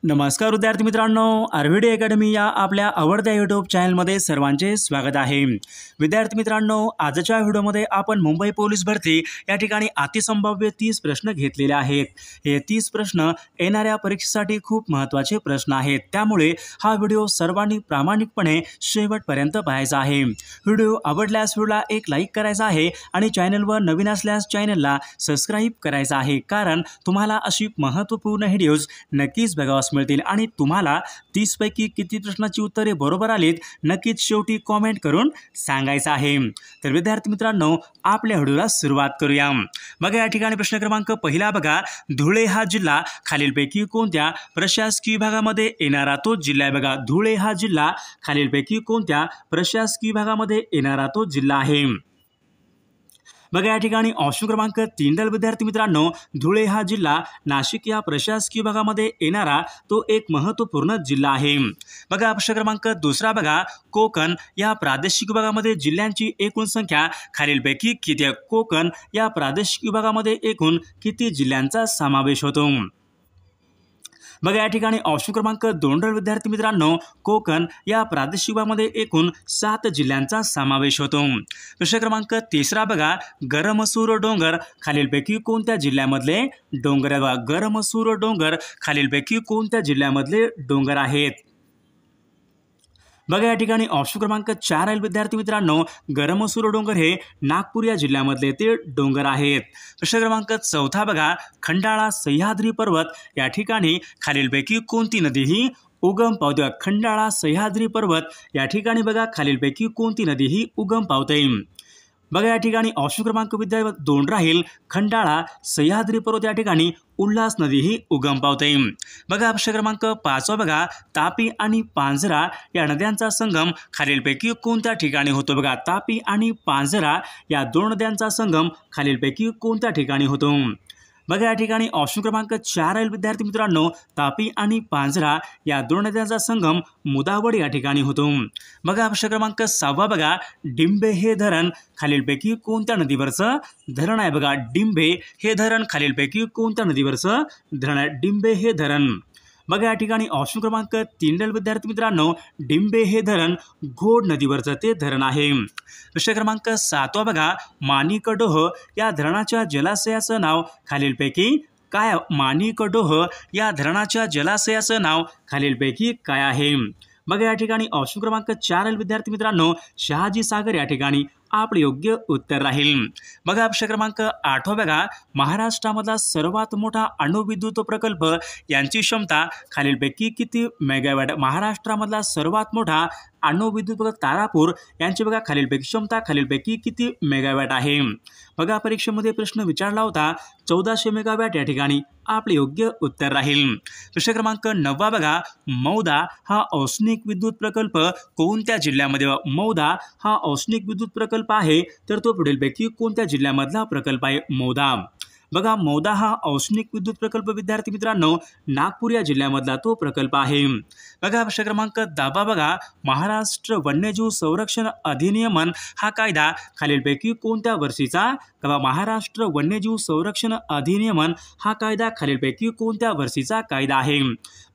नमस्कार विद्यार्थी मित्रांनो, आरव्हीडी अकॅडमी या आपल्या आवडत्या यूट्यूब चॅनलमध्ये सर्वांचे स्वागत आहे। विद्यार्थी मित्रांनो, आजच्या व्हिडिओमध्ये आपण मुंबई पोलीस भरती या ठिकाणी अतिसंभाव्य 30 प्रश्न घेतलेले आहेत। हे 30 प्रश्न येणाऱ्या परीक्षेसाठी खूप महत्त्वाचे प्रश्न आहेत, त्यामुळे हा व्हिडिओ सर्वांनी प्रामाणिकपणे शेवटपर्यंत पाहायचा आहे। व्हिडिओ आवडल्यास व्हिडिओला एक लाईक करायचा आहे आणि चॅनलवर नवीन असल्यास चॅनलला सबस्क्राईब करायचा आहे, कारण तुम्हाला अशी महत्त्वपूर्ण व्हिडिओज नक्कीच बघावास मिळतील आणि तुम्हाला 30 पैकी किती प्रश्नांची उत्तरे बरोबर आलीत नक्कीच शेवटी कमेंट करून सांगायचं आहे। तर विद्यार्थी मित्रांनो, आपल्या व्हिडिओला सुरुवात करूया। बघा या ठिकाणी प्रश्न क्रमांक पहिला बघा, धुळे हा जिल्हा खालीलपैकी कोणत्या प्रशासकीय विभागामध्ये येणारा तो जिल्हा आहे? बघा, धुळे हा जिल्हा खालीलपैकी कोणत्या प्रशासकीय विभागामध्ये येणारा तो जिल्हा आहे? बघा या ठिकाणी ऑप्शन क्रमांक 3 विद्यार्थी मित्रांनो, धुळे हा जिल्हा नाशिक या प्रशासकीय विभागामध्ये येणारा तो एक महत्त्वपूर्ण जिल्हा आहे। बघा प्रश्न क्रमांक 2 बघा, कोकण या प्रादेशिक विभागामध्ये जिल्ह्यांची एकूण संख्या खालीलपैकी किती आहे? कोकण या प्रादेशिक विभागामध्ये एकूण किती जिल्ह्यांचा समावेश होतो? बघा या ठिकाणी ऑप्शन क्रमांक 2 विद्यार्थी मित्रांनो, कोकण या प्रादेशिक विभागामध्ये एकूण 7 जिल्ह्यांचा समावेश होतो। प्रश्न क्रमांक 3 बघा, गरमसूर डोंगर खालीलपैकी कोणत्या जिल्ह्यामधले डोंगर आहेत? बघा, गरमसूर डोंगर खालीलपैकी कोणत्या जिल्ह्यामधले डोंगर आहेत? बघा या ठिकाणी ऑप्शन क्रमांक 4 आहे विद्यार्थी मित्रांनो, गरमसूर डोंगर हे नागपूर या जिल्ह्यामधले ते डोंगर आहेत। प्रश्न क्रमांक 4 बघा, खंडाळा सह्याद्री पर्वत या ठिकाणी खालीलपैकी कोणती नदी ही उगम पावते? खंडाळा सह्याद्री पर्वत या ठिकाणी बघा खालीलपैकी कोणती नदी ही उगम पावते? बघा या ठिकाणी ऑप्शन क्रमांक 2 राहील, खंडाळा सह्याद्री पर्वत या ठिकाणी उल्हास नदी ही उगम पावते। बघा प्रश्न क्रमांक 5 बघा, तापी आणि पांझरा या नद्यांचा संगम खालीलपैकी कोणत्या ठिकाणी होतो? बघा, तापी आणि पांझरा या 2 नद्यांचा संगम खालीलपैकी कोणत्या ठिकाणी होतो? बघा या ठिकाणी ऑप्शन क्रमांक 4 आहे विद्यार्थी मित्रांनो, तापी आणि पांझरा या 2 नद्यांचा संगम मुदावड या ठिकाणी होतो। बघा प्रश्न क्रमांक 6 बघा, डिंबे हे धरण खालीलपैकी कोणत्या नदीवरचं धरण आहे? बघा, डिंबे हे धरण खालीलपैकी कोणत्या नदीवरचं धरण आहे? डिंबे हे धरण। बघा या ठिकाणी ऑप्शन क्रमांक 3 विद्यार्थी मित्रांनो, डिंबे हे धरण घोड नदीवरचं ते धरण आहे। प्रश्न क्रमांक 7 बघा, माणिकडोह या धरणाच्या जलाशयाचं नाव खालीलपैकी काय? माणिकडोह या धरणाच्या जलाशयाचं नाव खालीलपैकी काय आहे? बघा या ठिकाणी ऑप्शन क्रमांक 4 विद्यार्थी मित्रांनो, शहाजी सागर या ठिकाणी आपले योग्य उत्तर राहील। बघा प्रश्न क्रमांक 8 बघा, महाराष्ट्रामधला सर्वात मोठा अणुविद्युत प्रकल्प यांची क्षमता खालीलपैकी किती मेगावॅट? महाराष्ट्रामधला सर्वात मोठा अणुविद्युत प्रकल्प तारापूर यांची बघा खालीलपैकी क्षमता खालीलपैकी किती मेगावॅट आहे? बघा परीक्षेमध्ये प्रश्न विचारला होता, 1400 मेगावॅट या ठिकाणी आपले योग्य उत्तर राहील। प्रश्न क्रमांक 9 बघा, मौदा हा औष्णिक विद्युत प्रकल्प कोणत्या जिल्ह्यामध्ये? मौदा हा औष्णिक विद्युत प्रकल्प आहे, तर तो पुढीलपैकी कोणत्या जिल्ह्यामधला प्रकल्प आहे? मौदा। बघा, मौदा हा औष्णिक विद्युत प्रकल्प विद्यार्थी मित्रांनो नागपूर या जिल्ह्यामधला तो प्रकल्प आहे। बघा प्रश्न क्रमांक 10 बघा, महाराष्ट्र वन्यजीव संरक्षण अधिनियमन हा कायदा खालीलपैकी कोणत्या वर्षीचा? बघा, महाराष्ट्र वन्यजीव संरक्षण अधिनियमन हा कायदा खालीलपैकी कोणत्या वर्षीचा कायदा आहे?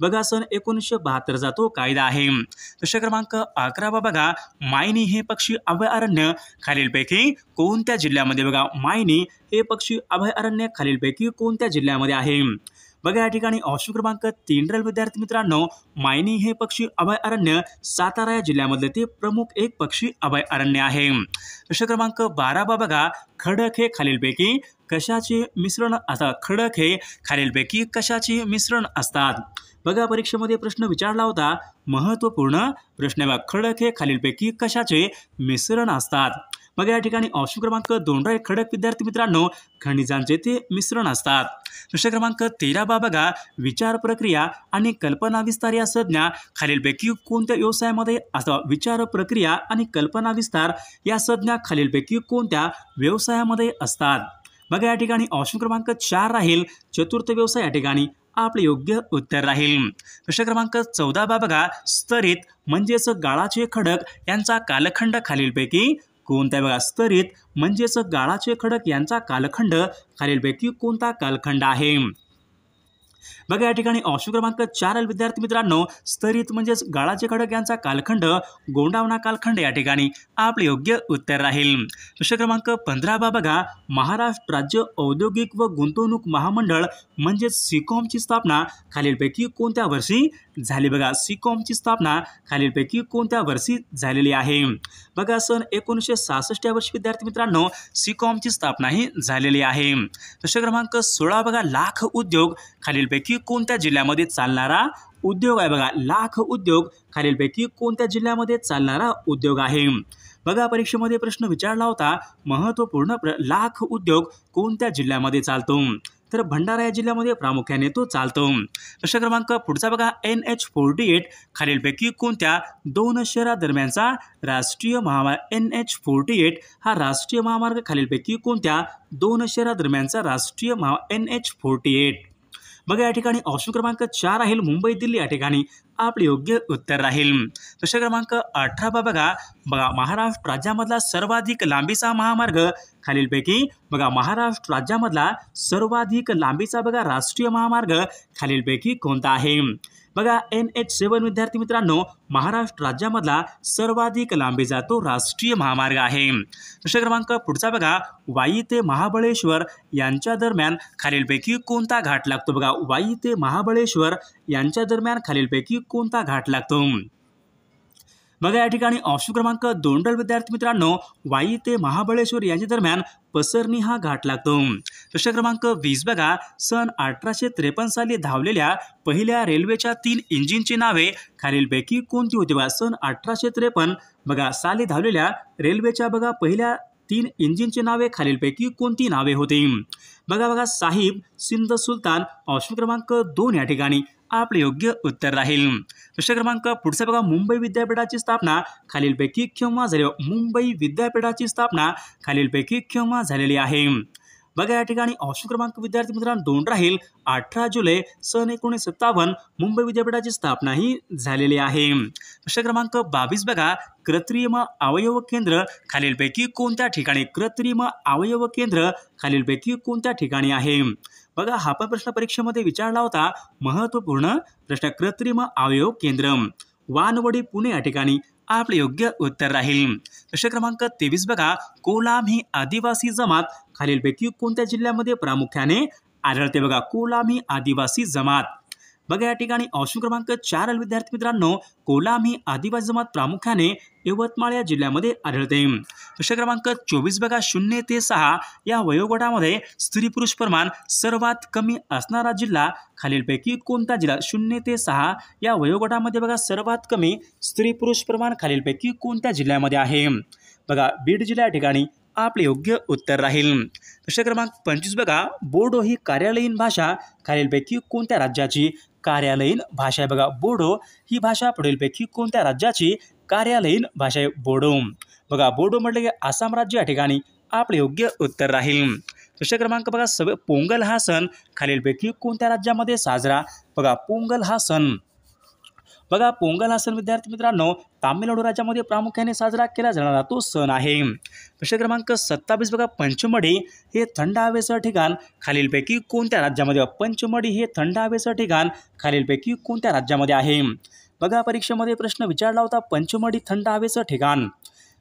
बघा, सन 1972 चा तो कायदा आहे। प्रश्न क्रमांक 11 बघा, मायनी हे पक्षी अभयारण्य खालीलपैकी कोणत्या जिल्ह्यामध्ये? बघा, मायनी हे पक्षी अभयारण्य खालीलपैकी कोणत्या जिल्ह्यामध्ये आहे? बघा या ठिकाणी ऑप्शन क्रमांक 3 विद्यार्थी मित्रांनो, मायनी हे पक्षी अभयारण्य सातारा या जिल्ह्यामधले ते प्रमुख एक पक्षी अभयारण्य आहे। प्रश्न क्रमांक 12 बघा, खडक हे खालीलपैकी कशाचे मिश्रण असतात? खडक हे खालीलपैकी कशाचे मिश्रण असतात? बघा परीक्षेमध्ये प्रश्न विचारला होता, महत्त्वपूर्ण प्रश्न आहे बघा, खडक हे खालीलपैकी कशाचे मिश्रण असतात? बघा या ठिकाणी ऑप्शन क्रमांक 2 खडक विद्यार्थी मित्रांनो खनिजांचे ते मिश्रण असतात। प्रश्न क्रमांक 13 बघा, विचार प्रक्रिया आणि कल्पना विस्तार या संज्ञा खालीलपैकी कोणत्या व्यवसायामध्ये असतात? विचार प्रक्रिया आणि कल्पना विस्तार या संज्ञा खालीलपैकी कोणत्या व्यवसायामध्ये असतात? बघा या ठिकाणी ऑप्शन क्रमांक 4 राहील, चतुर्थ व्यवसाय या ठिकाणी आपले योग्य उत्तर राहील। प्रश्न क्रमांक 14 बघा, स्तरित म्हणजेच गाळाचे खडक यांचा कालखंड खालीलपैकी कोणता? बघा, स्तरित म्हणजेच गाळाचे खडक यांचा कालखंड खालीलपैकी कोणता कालखंड आहे? बघा या ठिकाणी ऑप्शन क्रमांक 4 विद्यार्थी मित्रांनो स्तरित म्हणजेच गाळाचे खडक यांचा कालखंड गोंडावना कालखंड या ठिकाणी आपले योग्य उत्तर राहील। प्रश्न क्रमांक 15 बघा महाराष्ट्र राज्य औद्योगिक व गुंतवणूक महामंडळ म्हणजे सिकॉमची स्थापना खालीलपैकी कोणत्या वर्षी झाली? बघा सिकॉमची स्थापना खालीलपैकी कोणत्या वर्षी झालेली आहे? बघा सन 1966 या वर्षी विद्यार्थी मित्रांनो सिकॉमची स्थापना ही झालेली आहे। प्रश्न क्रमांक 16 बघा लाख उद्योग खालीलपैकी कोणत्या जिल्ह्यामध्ये चालणारा उद्योग आहे? बघा लाख उद्योग खालीलपैकी कोणत्या जिल्ह्यामध्ये चालणारा उद्योग आहे? बघा परीक्षेमध्ये प्रश्न विचारला होता महत्त्वपूर्ण लाख उद्योग कोणत्या जिल्ह्यामध्ये चालतो? तर भंडारा या जिल्ह्यामध्ये प्रामुख्याने तो चालतो। प्रश्न क्रमांक पुढचा बघा NH48 खालीलपैकी कोणत्या दोन शहरादरम्यानचा राष्ट्रीय महामार्ग NH48 हा राष्ट्रीय महामार्ग खालीलपैकी कोणत्या दोन शहरादरम्यानचा राष्ट्रीय NH48? बघा या ठिकाणी ऑप्शन क्रमांक 4 राहील मुंबई दिल्ली या ठिकाणी आपले योग्य उत्तर राहील। प्रश्न क्रमांक 18 बघा महाराष्ट्र राज्यामधला सर्वाधिक लांबीचा महामार्ग खालीलपैकी बघा महाराष्ट्र राज्यामधला सर्वाधिक लांबीचा बघा राष्ट्रीय महामार्ग खालीलपैकी कोणता आहे? बघा NH7 विद्यार्थी मित्रांनो महाराष्ट्र राज्यामधला सर्वाधिक लांबीचा तो राष्ट्रीय महामार्ग आहे। प्रश्न क्रमांक पुढचा बघा वाई ते महाबळेश्वर यांच्या दरम्यान खालीलपैकी कोणता घाट लागतो? बघा वाई ते महाबळेश्वर यांच्या दरम्यान खालीलपैकी कोणता घाट लागतो? बघा या ठिकाणी ऑप्शन क्रमांक 2 विद्यार्थी मित्रांनो वाई ते महाबळेश्वर यांच्या दरम्यान पसरणी हा घाट लागतो। प्रश्न क्रमांक 20 बघा सन 1853 साली धावलेल्या पहिल्या रेल्वेच्या 3 इंजिनची नावे खालीलपैकी कोणती होती? बघा सन 1853 बघा साली धावलेल्या रेल्वेच्या बघा पहिल्या 3 इंजिनची नावे खालीलपैकी कोणती नावे होती? बघा साहिब सिंध सुलतान ऑप्शन क्रमांक 2 या ठिकाणी आपले योग्य उत्तर राहील। प्रश्न क्रमांक पुढचा बघा मुंबई विद्यापीठाची स्थापना खालीलपैकी केव्हा झाली? मुंबई विद्यापीठाची स्थापना खालीलपैकी केव्हा झालेली आहे? बघा या ठिकाणी ऑप्शन क्रमांक विद्यार्थी मित्रांनो 2 राहील 18 जुलै सन 1957 मुंबई विद्यापीठाची स्थापना ही झालेली आहे। प्रश्न क्रमांक 22 बघा कृत्रिम अवयव केंद्र खालीलपैकी कोणत्या ठिकाणी? कृत्रिम अवयव केंद्र खालीलपैकी कोणत्या ठिकाणी आहे? बघा हा पण प्रश्न परीक्षेमध्ये विचारला होता महत्त्वपूर्ण प्रश्न कृत्रिम अवयव केंद्र वानवडी पुणे या ठिकाणी आपले योग्य उत्तर राहील। प्रश्न क्रमांक 23 बघा कोलाम ही आदिवासी जमात खालीलपैकी कोणत्या जिल्ह्यामध्ये प्रामुख्याने आढळते? बघा कोलाम ही आदिवासी जमात बघा या ठिकाणी ऑप्शन क्रमांक 4 विद्यार्थी मित्रांनो कोलाम ही आदिवासी जमात प्रामुख्याने यवतमाळ या जिल्ह्यामध्ये आढळते। प्रश्न क्रमांक 24 बघा 0 ते 6 या वयोगटामध्ये स्त्री पुरुष प्रमाण सर्वात कमी असणारा जिल्हा खालीलपैकी कोणता जिल्हा? 0 ते 6 या वयोगटामध्ये बघा सर्वात कमी स्त्री पुरुष प्रमाण खालीलपैकी कोणत्या जिल्ह्यामध्ये आहे? बघा बीड जिल्हा या ठिकाणी आपले योग्य उत्तर राहील। प्रश्न क्रमांक 25 बघा बोडो ही कार्यालयीन भाषा खालीलपैकी कोणत्या राज्याची कार्यालयीन भाषा आहे? बघा बोडो ही भाषा पुढीलपैकी कोणत्या राज्याची कार्यालयीन भाषा आहे? बोडो बघा बोडो म्हटलं की आसाम राज्य या ठिकाणी आपले योग्य उत्तर राहील। प्रश्न क्रमांक बघा पोंगल हा सण खालीलपैकी कोणत्या राज्यामध्ये साजरा? बघा पोंगल हा सण बघा पोंगल हा सण विद्यार्थी मित्रांनो तामिळनाडू राज्यामध्ये प्रामुख्याने साजरा केला जाणारा तो सण आहे। प्रश्न क्रमांक 27 बघा पंचमढी हे थंड हवेचं ठिकाण खालीलपैकी कोणत्या राज्यामध्ये? पंचमढी हे थंड हवेचं ठिकाण खालीलपैकी कोणत्या राज्यामध्ये आहे? बघा परीक्षेमध्ये प्रश्न विचारला होता पंचमढी थंड हवेचं ठिकाण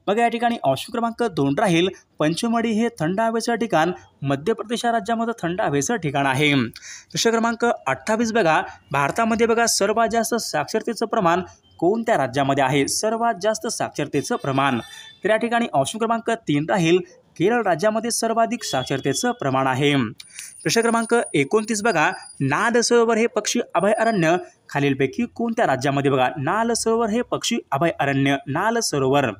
बघा या ठिकाणी ऑप्शन क्रमांक 2 राहील पंचमढी हे थंड हवेचं ठिकाण मध्य प्रदेश राज्यामध्ये थंड हवेचं ठिकाण आहे। प्रश्न क्रमांक 28 बघा भारतामध्ये बघा सर्वात जास्त साक्षरतेचं प्रमाण कोणत्या राज्यामध्ये आहे? सर्वात जास्त साक्षरतेचं प्रमाण तर या ठिकाणी ऑप्शन क्रमांक 3 राहील केरळ राज्यामध्ये सर्वाधिक साक्षरतेचं प्रमाण आहे। प्रश्न क्रमांक 29 बघा नाल सरोवर हे पक्षी अभयारण्य खालीलपैकी कोणत्या राज्यामध्ये? बघा नाल सरोवर हे पक्षी अभयारण्य नाल सरोवर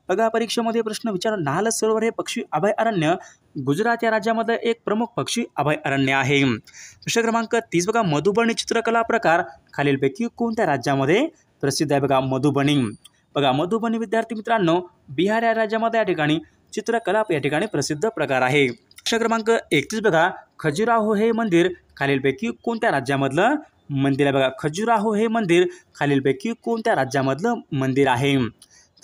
बघा परीक्षेमध्ये प्रश्न विचार नाल सरोवर हे पक्षी अभयारण्य गुजरात या राज्यामध्ये एक प्रमुख पक्षी अभयारण्य आहे। प्रश्न क्रमांक 30 बघा मधुबनी चित्रकला प्रकार खालीलपैकी कोणत्या राज्यामध्ये प्रसिद्ध आहे? बघा मधुबनी बघा मधुबनी विद्यार्थी मित्रांनो बिहार या राज्यामध्ये या ठिकाणी चित्रकला या ठिकाणी प्रसिद्ध प्रकार आहे। प्रश्न क्रमांक 31 बघा खजुराहो हे मंदिर खालीलपैकी कोणत्या राज्यामधलं मंदिर आहे? बघा खजुराहो हे मंदिर खालीलपैकी कोणत्या राज्यामधलं मंदिर आहे?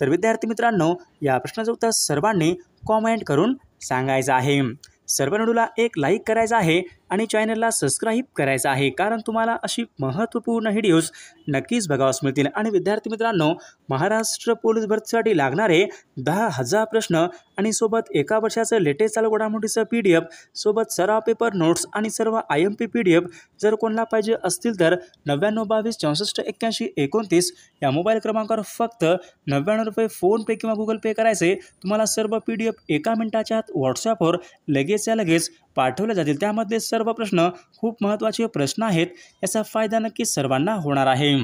तर विद्यार्थी मित्रांनो या प्रश्नाचं उत्तर सर्वांनी कॉमेंट करून सांगायचं आहे। सर्व व्हिडिओला एक लाईक करायचा आहे आणि चॅनलला सबस्क्राईब करायचं आहे, कारण तुम्हाला अशी महत्त्वपूर्ण व्हिडिओज नक्कीच बघावास मिळतील. आणि विद्यार्थी मित्रांनो, महाराष्ट्र पोलीस भरतीसाठी लागणारे 10,000 प्रश्न आणि सोबत एका वर्षाचं लेटेस्ट चालू घडामोडीचं PDF सोबत सराव पेपर नोट्स आणि सर्व IMP PDF जर कोणाला पाहिजे असतील तर 9922648129 या मोबाईल क्रमांकावर फक्त 99 रुपये फोनपे किंवा गुगल पे करायचे. तुम्हाला सर्व PDF एका मिनिटाच्या आत व्हॉट्सॲपवर लगेच पाठवले जातील. त्यामध्ये सर्व प्रश्न खूप महत्त्वाचे प्रश्न आहेत. याचा फायदा नक्कीच सर्वांना होणार आहे.